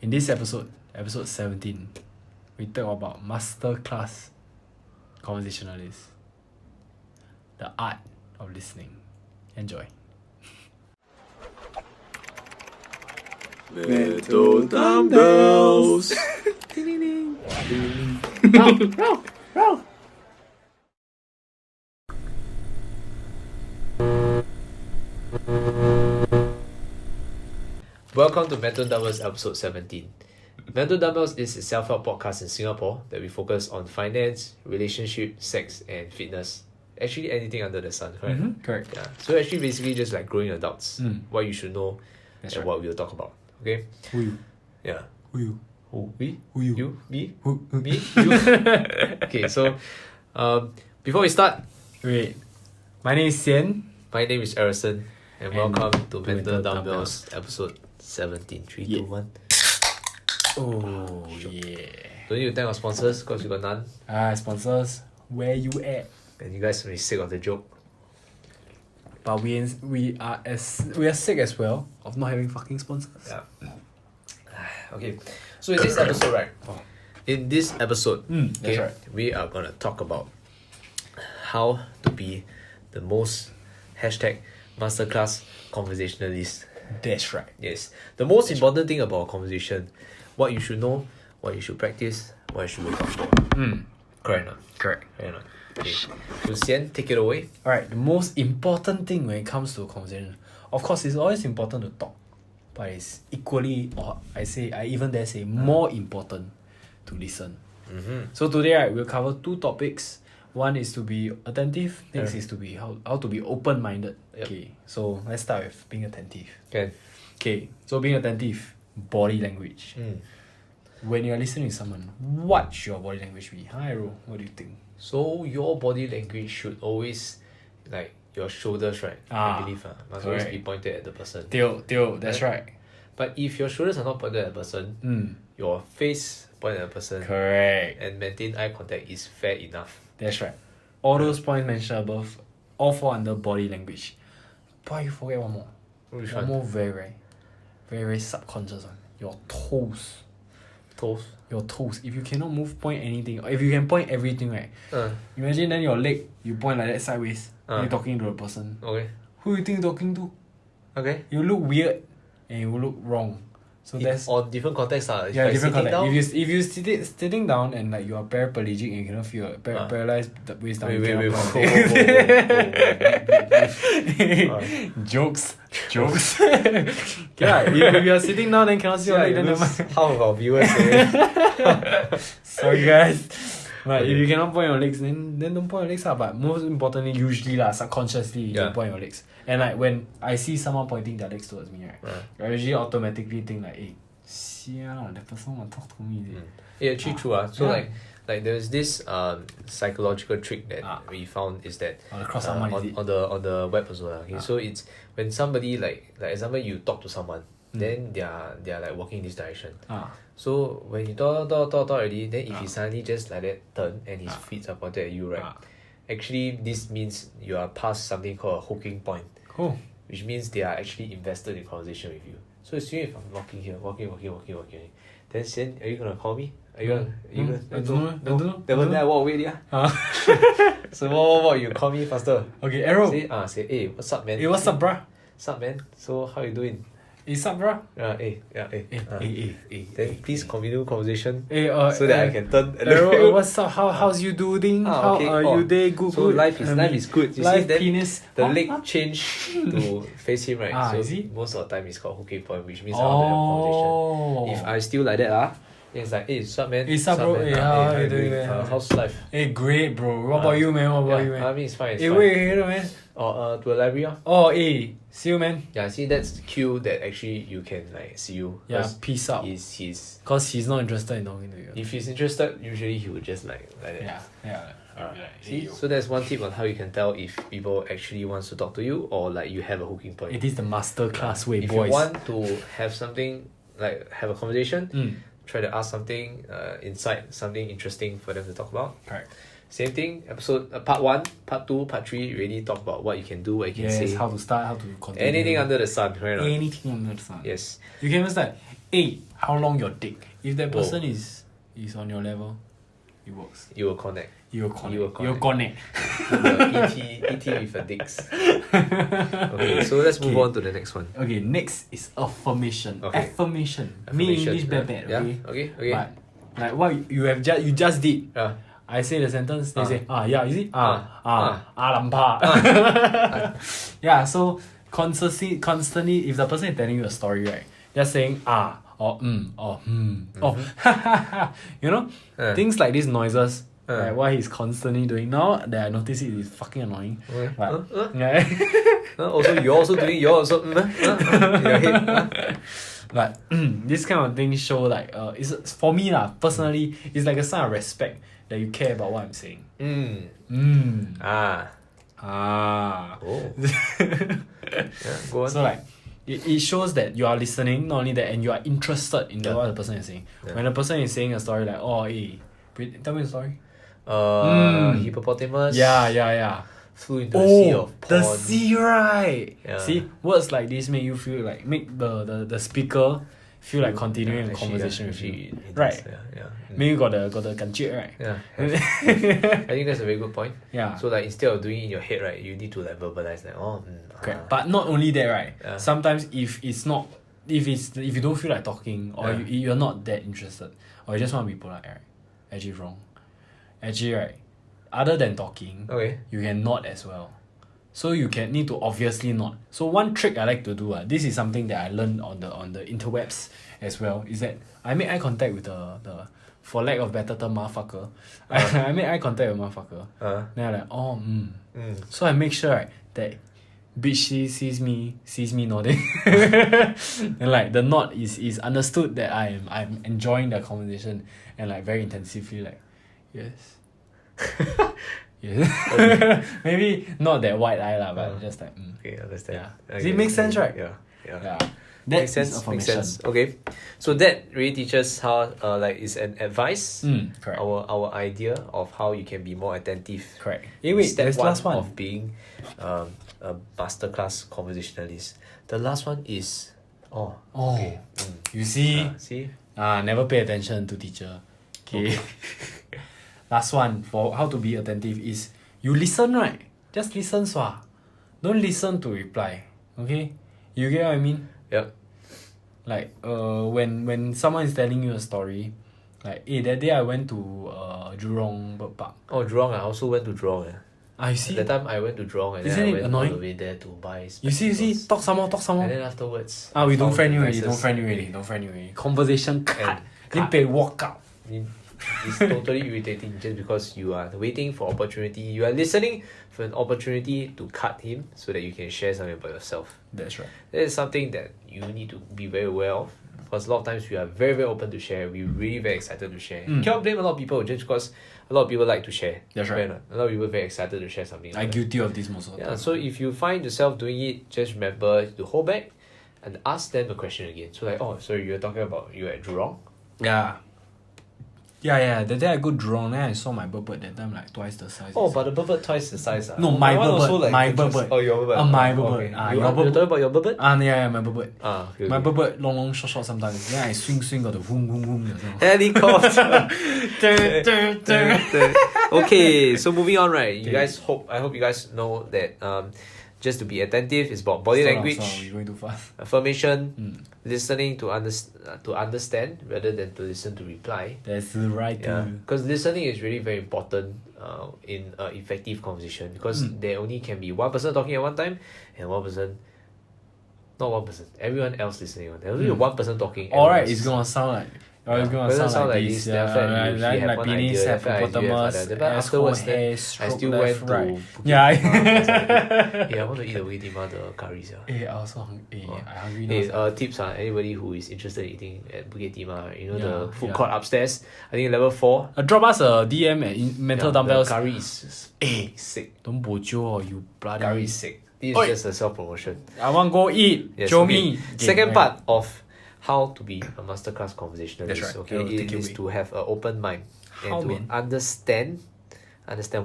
In this episode 17, we talk about masterclass conversationalist. The art of listening. Enjoy. Mental Dumbells. Roll. Welcome to Mental Dumbells episode 17. Mental Dumbells is a self-help podcast in Singapore that we focus on finance, relationship, sex, and fitness. Actually, anything under the sun, correct? Mm-hmm, correct. Yeah. So actually, basically, just like growing adults, what you should know, That's and right. what we'll talk about. Okay? Who you? Yeah. Who you? Who? We? Who you? You? Me? Who? Me? You? Okay, so before we start, Wait. My name is Hsien. my name is Aaroson, and welcome to Mental Mental Dumbells episode 17. 3, Yeah. 2, 1. Oh, yeah. Don't need to thank our sponsors because we got none. Sponsors, where you at? And you guys may be sick of the joke. But we are sick as well of not having fucking sponsors. Yeah. Okay. So in this episode, right? In this episode, That's right. we are gonna talk about how to be the most #masterclass conversationalist. That's right. Yes. The most important thing about a conversation, what you should know, what you should practice, what you should look out for. Correct or not? Correct. Correct or not? Okay. So Hsien, take it away. Alright, the most important thing when it comes to a conversation, of course, it's always important to talk, but it's equally, or I even dare say, more important to listen. So today, right, we'll cover two topics. One is to be attentive. Next is to be how to be open-minded. Yep. Okay, so let's start with being attentive. Can. Okay, so being attentive, body language. When you're listening to someone, what's your body language be? Hi, Ro, what do you think? So your body language should always, like your shoulders, right? I believe must always correct. be pointed at the person. Teo, that's right. But if your shoulders are not pointed at the person, your face pointed at the person, Correct. and maintain eye contact is fair enough. That's right. All those points mentioned above, all fall under body language. But you forget one more. Which One one? more very subconscious one. Your toes. Toes. Your toes. If you cannot move, point anything. Or if you can point everything, right? Imagine then your leg, you point like that sideways. You're talking to a person. Okay. Who you think you're talking to? Okay. You look weird and you look wrong. So that's on different contexts. yeah, different context. Down, If you sitting down and like you are paraplegic and you cannot feel paralyzed the waist down. Wait. Jokes. Okay, if you are sitting down and cannot see your leg, then never mind. Half of our viewers. Sorry guys. But if you cannot point your legs, then don't point your legs. But most importantly, usually subconsciously, you point your legs. And like when I see someone pointing their legs towards me, right, I usually automatically think like, hey, that person want to talk to me. Yeah, actually true. So like there's this psychological trick that we found is that On the web as well. Okay, so it's when somebody like example you talk to someone, then they are like walking this direction. So when you talk already, then if he suddenly just like that turn and his feet are pointed at you, right? Actually, this means you are past something called a hooking point. Cool. Which means they are actually invested in conversation with you. So assuming if I'm walking here, walking, then Hsien, are you gonna call me? Are you gonna? I don't know. Then I walk away, So what? You call me faster. Okay, Arrow. Say, hey, what's up, man? Hey, what's up, bruh? What's up, man? So how you doing? Hey, what's up, bruh? Then please continue conversation. So that I can turn. Arrow, what's up? How's you doing? How okay. are you there? Good. So life is good. You life see, then penis. the leg change to face him, right? So is it? most of the time it's called hooking point, which means I want to have conversation. If I still like that, then it's like, hey, what's up, man? Hey, what's up, bro? man? Hey, how you doing, man? How's life? Hey, great, bro. What about you, man? I mean, it's fine. It's Hey, fine. wait, here, man. Or to a library. Oh, hey, see you, man. Yeah, see, that's the cue that actually you can like see you. Yeah, peace out. He's Cause he's not interested in talking to you. if he's interested, usually he would just like that. Yeah. See, so that's one tip on how you can tell if people actually wants to talk to you or like you have a hooking point. It is the master class way, if boys. you want to have something like have a conversation, try to ask something insight, something interesting for them to talk about. Correct. Same thing, episode part 1, part 2, part 3, really talk about what you can do, what you can say. How to start, how to continue. Anything under the sun, right? Anything under the sun. Yes. You can even start, hey, how long your take. If that person is on your level, it works. You will connect. You will connect. You will connect. ET with a dicks. Okay, so let's move on to the next one. Okay, next is affirmation. Okay. Affirmation. Me English bad, okay? Okay. But like what you just did. Yeah. I say the sentence, they say, you see? Lampa. Yeah, so constantly, if the person is telling you a story, right, just saying or you know, things like these noises, like what he's constantly doing. Now that I notice it is fucking annoying. But, also, you're also doing, you're also in your head. But this kind of thing show like it's for me personally, it's like a sign of respect that you care about what I'm saying. Oh. Yeah, go on. So like it shows that you are listening, not only that, and you are interested in what the person is saying. Yeah. When the person is saying a story like, tell me a story. Hippopotamus. Yeah. Flew into the sea of porn. The sea, right? Yeah. See, words like this make you feel like make the speaker feel like continuing a conversation with you, right? Yeah. Maybe you got the 感觉, right? Yeah. I think that's a very good point. Yeah. So like instead of doing it in your head, right, you need to like verbalize like Correct. But not only that, right? Yeah. Sometimes if you don't feel like talking, or you're not that interested, or you just want to be polite, right? Actually wrong. Actually, right, other than talking, you can nod as well. So you can need to obviously nod. So one trick I like to do, this is something that I learned on the interwebs as well, is that I make eye contact with the for lack of better term, motherfucker. I make eye contact with motherfucker. Then I'm like, So I make sure, right, that bitch sees me nodding. And like the nod is understood that I'm enjoying the conversation, and like very intensively like, yes. Yeah. Maybe not that wide eye lah, but just like okay, understand. Yeah. Does it make sense, right? Yeah. Makes sense. Okay, so that really teaches how is an advice. Correct. Our idea of how you can be more attentive. Correct. Wait, Step there's one last one of being a masterclass conversationalist. The last one is okay. You see? See? Never pay attention to teacher. Okay. Last one for how to be attentive is you listen, right? Just listen, swa. Don't listen to reply. Okay? You get what I mean? Yep. Like when someone is telling you a story, like that day I went to Jurong Bird Park. Oh, Jurong, I also went to Jurong. You see? That time I went to Jurong and Isn't then I it went annoying? all the way there to buy You see, talk some more. And then afterwards, we don't friend you already. Conversation cut. Then pay walk out. It's totally irritating just because you are waiting for opportunity. You are listening for an opportunity to cut him so that you can share something about yourself. That's right. That is something that you need to be very aware of. Because a lot of times we are very, very open to share. We're really very excited to share. You cannot blame a lot of people just because a lot of people like to share. That's right. A lot of people are very excited to share something. I'm guilty of this most of the time. So if you find yourself doing it, just remember to hold back and ask them the question again. So like, sorry, you're talking about you at Jurong? Yeah. That day I go Jurong, then I saw my bird that time like twice the size. But the bird twice the size. No, my bird. Also, my bird. Oh, your bird. My bird. Okay. You're talking about your bird? Yeah, my bird. Okay. My bird long, short sometimes. Then I swing, got the boom. Helicopter. Okay, so moving on, right? I hope you guys know that just to be attentive is about body language. We're going too fast. Affirmation, listening to understand rather than to listen to reply. That's right. Because listening is really very important in effective conversation, because there only can be one person talking at one time and everyone else listening. There's only one person talking. Alright, it's gonna sound like this. Like penis, hippopotamus, afterwards I still went to right. I want to eat the Bukit Timah the curries. I also hungry. I hungry now. Tips anybody who is interested in eating at Bukit Timah, the food court upstairs. I think level 4. Drop us a DM at Mental Dumbells. The curry is sick. Don't bojo you bloody. Curry is sick. This is just a self promotion. I want go eat. Show me. Second part of how to be a masterclass conversationalist. That's right. Okay, it is to have an open mind and to understand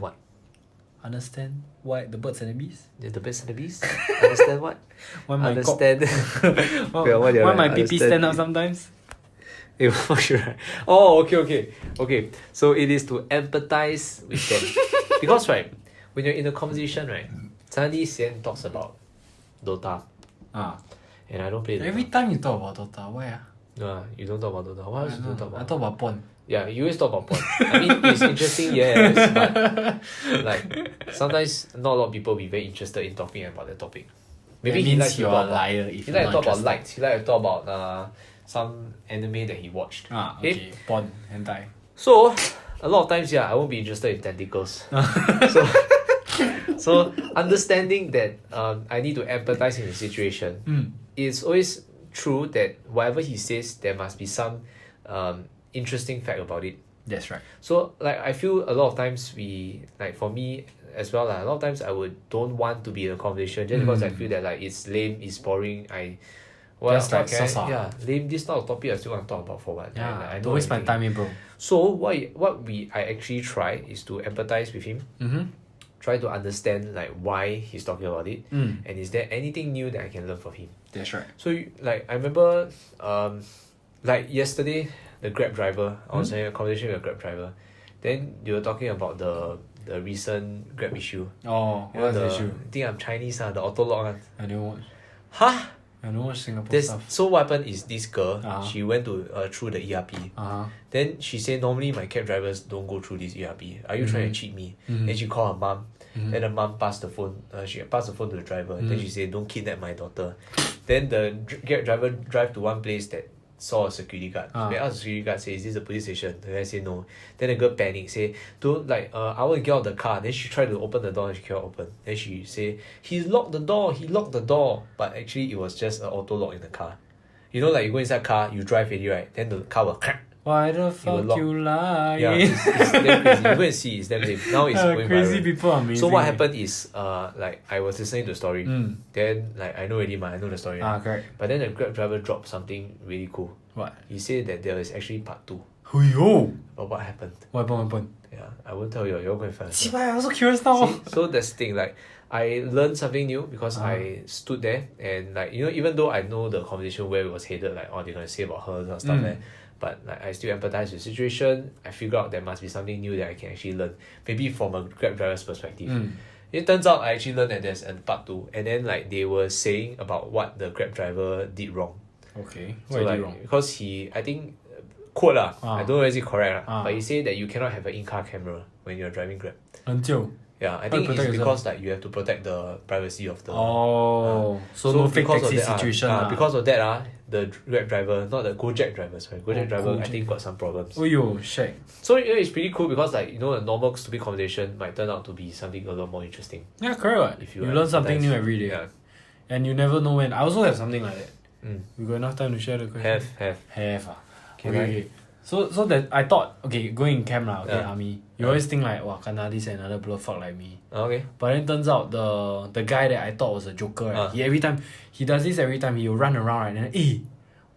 what? Understand why the birds and the bees? The birds and the bees? Understand what? Why my understand why my pee stand up sometimes? Oh, okay. So it is to empathize with them. Because right, when you're in a conversation, right, suddenly Hsien talks about Dota. And I don't play Dota. Every time you talk about Dota, why No, you don't talk about Dota. What else you don't talk about? I talk about porn. Yeah, you always talk about porn. I mean, it's interesting, yes, but like sometimes not a lot of people be very interested in talking about the topic. Maybe he likes to talk about liar if he likes to talk about likes. He likes to talk about some anime that he watched. Okay. Porn, hentai. So a lot of times, I won't be interested in tentacles. So understanding that I need to empathize in the situation. It's always true that whatever he says, there must be some interesting fact about it. That's right. So like I feel a lot of times we like for me as well a lot of times I don't want to be in a conversation just because I feel that like it's lame, it's boring. Lame. This not a topic I still want to talk about for what? I don't waste my time, bro. So I actually try is to empathize with him. Try to understand like why he's talking about it, and is there anything new that I can learn from him. That's right. So like I remember like yesterday the Grab driver, I was having a conversation with a Grab driver, then they were talking about the recent Grab issue. What's the issue? I think I'm Chinese, the auto lock one. I don't watch. Huh? I don't watch Singapore stuff. So what happened is this girl, she went to through the ERP. Then she said normally my cab drivers don't go through this ERP. Are you trying to cheat me? Then she called her mom. Then the mom passed the phone. She passed the phone to the driver. Then she said, "Don't kidnap my daughter." Then the cab driver drive to one place that saw a security guard. They asked the security guard, say, "Is this a police station?" The guy said no. Then the girl panicked, say, "Don't I want to get out of the car." Then she tried to open the door and she cannot open. Then she say, "He locked the door." But actually it was just an auto lock in the car. You know, like you go inside car, you drive already, right? Then the car will crack. Why the fuck you lie? Yeah, it's damn crazy. You go and see, it's damn lame. Now it's going crazy viral. People are amazing. So what happened is like I was listening to the story. Then like I know already, I know the story. Correct. But then the Grab driver dropped something really cool. What? He said that there is actually part 2. But what happened? What happened? Yeah, I won't tell you. You're going to find out. I'm also curious now. See, so that's the thing. Like I learned something new because I stood there and like even though I know the conversation where it was headed, like they're gonna say about her and stuff there. But like I still empathize with the situation. I figure out there must be something new that I can actually learn. Maybe from a Grab driver's perspective. It turns out I actually learned that there's a part 2. And then like they were saying about what the Grab driver did wrong. Okay. So like wrong? Because I think quote I don't know if it's correct but he said that you cannot have an in-car camera when you're driving Grab. Until? Yeah, I think it's because like you have to protect the privacy of the. So no fake taxi situation. Because of that the Grab driver, not the Gojek driver, sorry, Gojek driver, I think got some problems. Shit. So it's pretty cool because like a normal stupid conversation might turn out to be something a lot more interesting. Yeah, correct. If you learn something new every day. Yeah. And you never know when. I also have something like that. We got enough time to share the question. Have. Okay. So that I thought going in camp army. You always think like this another blowfuck like me. Okay. But then turns out the guy that I thought was a joker, right? He does this every time. He will run around, right? And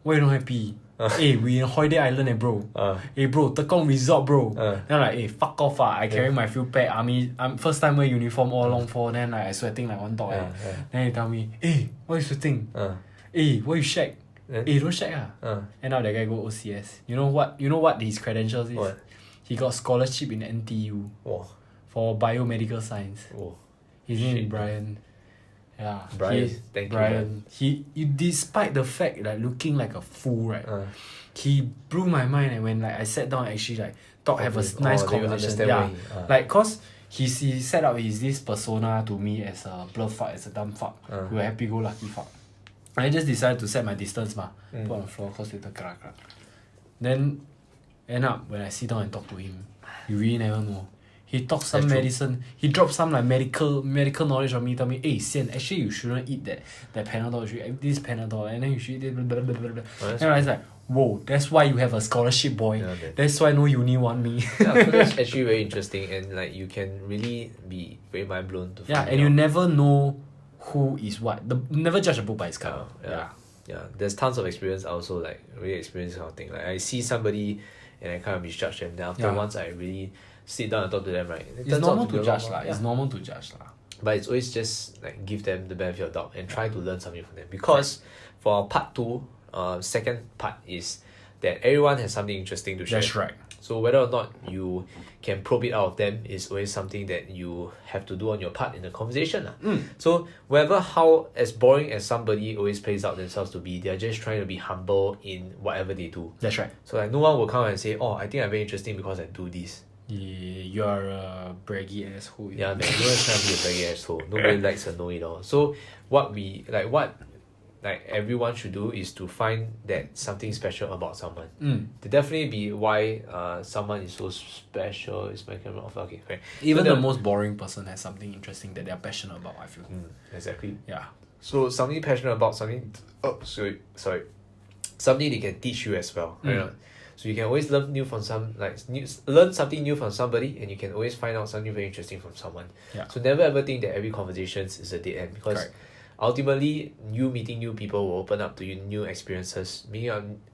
why you not happy? We in Holiday Island, bro. Bro, Tekong Resort, bro. Then I'm like, fuck off, I carry my field pack. I'm first time wear uniform all along for. Then like I sweating like one dog. Then he tell me, why you sweating? Why you shag? Don't shag And now that guy go OCS. You know what his credentials is? What? He got scholarship in NTU. For biomedical science. His name is Brian. Yeah. Brian. Thank you, Brian. He despite the fact like looking like a fool, right? He blew my mind and when like I sat down and actually like have a nice conversation. Like cause he set up this persona to me as a bluff fuck, as a dumb fuck. Who a happy go lucky fuck. I just decided to set my distance put on the floor cause later crack. Then end up when I sit down and talk to him, you really never know. He talks some medicine. He drops some like medical knowledge on me. Tell me, Hsien, actually you shouldn't eat that Panadol. You should eat this Panadol, and then you should eat blah blah blah blah. And I was like, whoa, that's why you have a scholarship, boy. That's why no uni want me. So that's actually very interesting, and like you can really be very mind blown to. And you never know who is what. Never judge a book by its cover. Yeah. There's tons of experience. I also like really experience this kind of thing. Like I see somebody, and I kind of misjudge them. Then after once I really sit down and talk to them, right? It's normal to judge It's normal to judge But it's always just like give them the benefit of the doubt and try to learn something from them. Because for part 2, second part is that everyone has something interesting to share. That's right. So whether or not you can probe it out of them is always something that you have to do on your part in the conversation. So whether how as boring as somebody always plays out themselves to be, they're just trying to be humble in whatever they do. That's right. So like no one will come and say, oh, I think I'm very interesting because I do this. You are a braggy asshole. Yeah, man, no one's trying to be a braggy asshole. Nobody likes a know-it-all. So what everyone should do is to find that something special about someone. To definitely be why someone is so special. Is my camera off? Okay, right. Even the most boring person has something interesting that they're passionate about, I feel. Exactly. Yeah. So something passionate about something. Oh, sorry. Something they can teach you as well. Right? So you can always learn learn something new from somebody, and you can always find out something very interesting from someone. Yeah. So never ever think that every conversation is a dead end, because Correct. ultimately, you meeting new people will open up to you new experiences.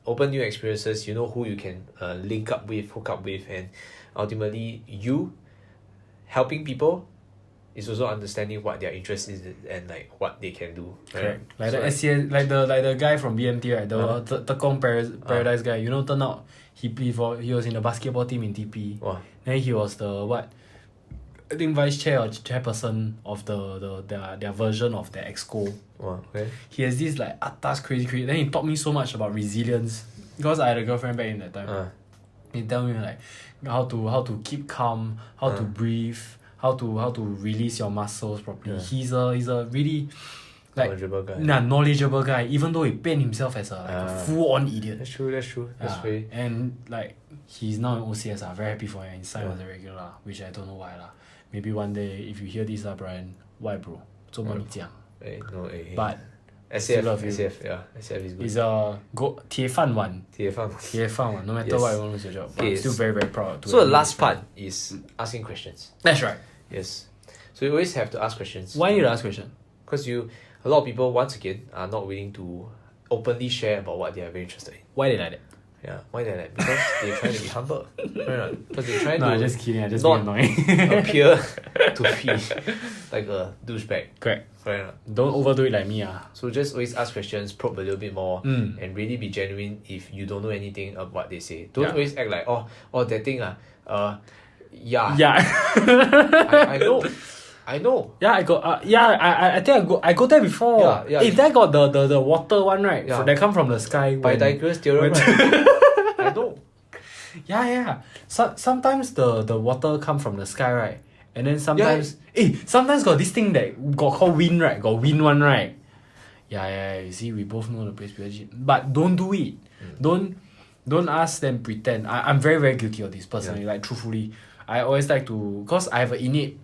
Open new experiences, you know who you can link up with, hook up with, and ultimately you helping people is also understanding what their interest is and like what they can do. Right? Correct. Like the SCN, like the guy from BMT, right? The Tekong Paradise guy. You know, turned out he was in the basketball team in TP. Wow. Then he was the what? I think vice chair or chairperson of their version of the exco. Wow. Okay. He has this like atas crazy. Then he taught me so much about resilience, because I had a girlfriend back in that time. He tell me like how to keep calm, how to breathe, how to release your muscles properly. He's a really like knowledgeable guy, even though he painted himself as a full-on idiot. That's true. That's very... And like he's now in OCS. Very happy for him. He signed as a regular, which I don't know why lah. Maybe one day if you hear this Brian, why bro? 做么你这样? But SCF is good. He's a铁饭碗. No matter what you want to lose your job. But I'm still very, very proud. So the last part is asking questions. That's right. Yes. So you always have to ask questions. Why you ask questions? Because a lot of people, once again, are not willing to openly share about what they are very interested in. Why they like that? Yeah, why they like that? Because they're trying to be humble. Because they're trying to... I'm just kidding. I'm just not being annoying. appear to be like a douchebag. Correct. Right. Don't overdo it like me. So just always ask questions, probe a little bit more, and really be genuine if you don't know anything of what they say. Don't always act like, oh, that thing, yeah. I know. Yeah, I go. I think I go there before. Yeah. If that got the water one, right? Yeah. That come from the sky. Pythagoras theorem, right? I know. Yeah. So sometimes the water come from the sky, right? And then sometimes sometimes got this thing that got called wind, right? Got wind one, right? Yeah. You see, we both know the place, but don't do it. Don't ask them. Pretend. I'm very, very guilty of this personally. Like truthfully, I always like to, cause I have an innate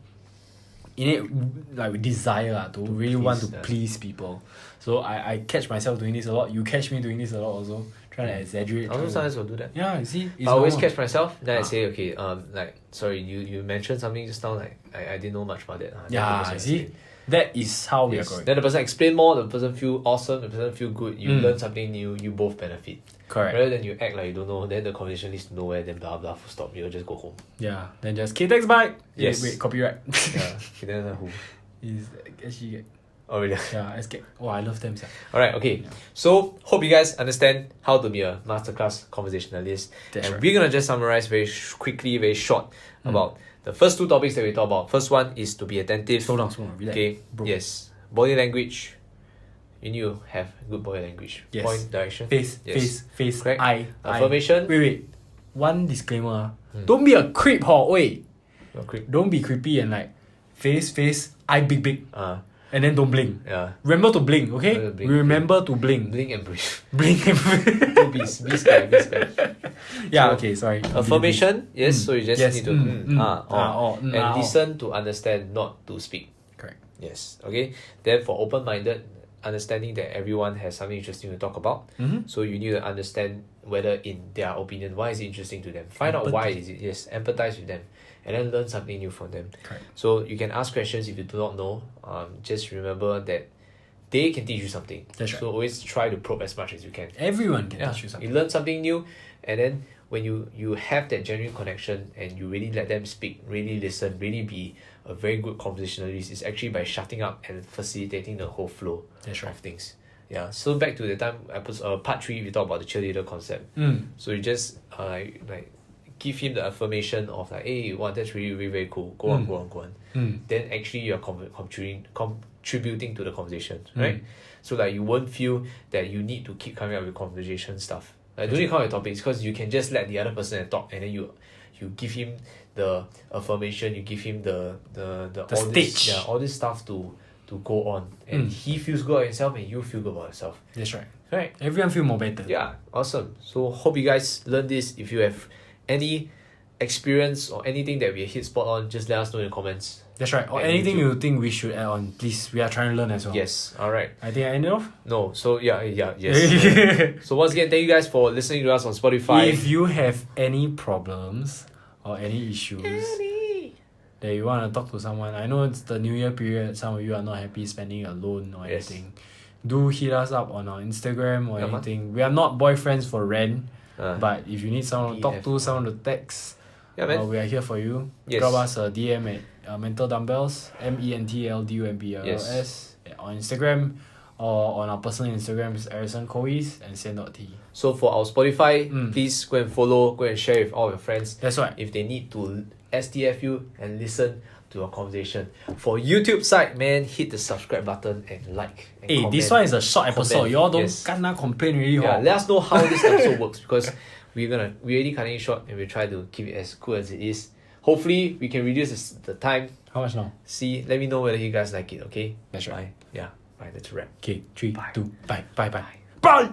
like desire to really want to please people. So I catch myself doing this a lot. You catch me doing this a lot also. Trying to exaggerate. I also sometimes will do that. Yeah, you see. I always catch myself. Then I say, okay, like sorry, you mentioned something just now. Like I didn't know much about that. You see. That is how we are going. Then the person explain more, the person feel awesome, the person feel good, you learn something new, you both benefit. Correct. Rather than you act like you don't know, then the conversation leads to nowhere, then blah blah, full stop, you'll just go home. Yeah, then just K-Tex bike. Yes. Wait, copyright. Yeah, then who? Is SG. Oh really? Yeah, SG. Oh, I love them. Alright, okay. Yeah. So hope you guys understand how to be a masterclass conversationalist. That's right. We're gonna just summarize very quickly, very short about the first two topics that we talk about. First one is to be attentive. Slow down, relax. Okay. Bro. Yes. Body language. You need to have good body language. Yes. Point, direction. Face. Correct. Eye. Affirmation. Wait. One disclaimer. Don't be a creep, wait. Don't be creepy and like face, eye big. And then don't blink. Yeah. Remember to blink, okay? Remember to blink. Blink and breathe. Blink and breathe. Be sky. Yeah, so, okay, sorry. Affirmation, yes, so you just need to and listen to understand, not to speak. Correct. Yes, okay. Then for open-minded, understanding that everyone has something interesting to talk about. So you need to understand whether in their opinion, why is it interesting to them. Find out why is it. Yes, empathize with them. And then learn something new from them. Correct. So you can ask questions if you do not know. Just remember that they can teach you something. That's right. So always try to probe as much as you can. Everyone can teach you something. You learn something new, and then when you have that genuine connection and you really let them speak, really listen, really be a very good conversationalist, it's actually by shutting up and facilitating the whole flow of things. Yeah, so back to the time episode part 3 we talk about the cheerleader concept. So you just like give him the affirmation of like, hey, wow, that's really, really very cool. Go on, go on, go on. Then actually you're contributing to the conversation, right? So like you won't feel that you need to keep coming up with conversation stuff. Like don't need to come up with topics because you can just let the other person talk, and then you give him the affirmation, you give him the all stage. all this stuff to go on, and he feels good about himself and you feel good about yourself. That's right. Right. Everyone feel more better. Yeah, awesome. So hope you guys learn this. If you have any experience or anything that we hit spot on, just let us know in the comments. That's right. Or And anything YouTube. you think we should add on, please. We are trying to learn as well. Yes. All right. I think I ended off. No. So yes. So once again, thank you guys for listening to us on Spotify. If you have any problems or any issues that you want to talk to someone, I know it's the New Year period. Some of you are not happy spending alone or anything. Do hit us up on our Instagram or anything. We are not boyfriends for rent, but if you need someone to talk to, someone to text, we are here for you. Yes. Drop us a DM at Mental Dumbells, MENTLDUMBLS on Instagram, or on our personal Instagram is Aaroson Gojek and Hsien.T. So for our Spotify, please go and follow, go and share with all your friends. That's right. If they need to STF you and listen to our conversation. For YouTube side, man, hit the subscribe button and like. And Hey, comment. this one is a short episode. Comment. Y'all don't Yes. kena complain really. Yeah, hor. let us know how this episode works, because we already cutting it short and we try to keep it as cool as it is. Hopefully we can reduce the time. How much now? Let me know whether you guys like it, okay? That's right. Bye. Yeah, bye, that's a wrap. Okay, 3, Bye. 2, bye. Bye. Bye.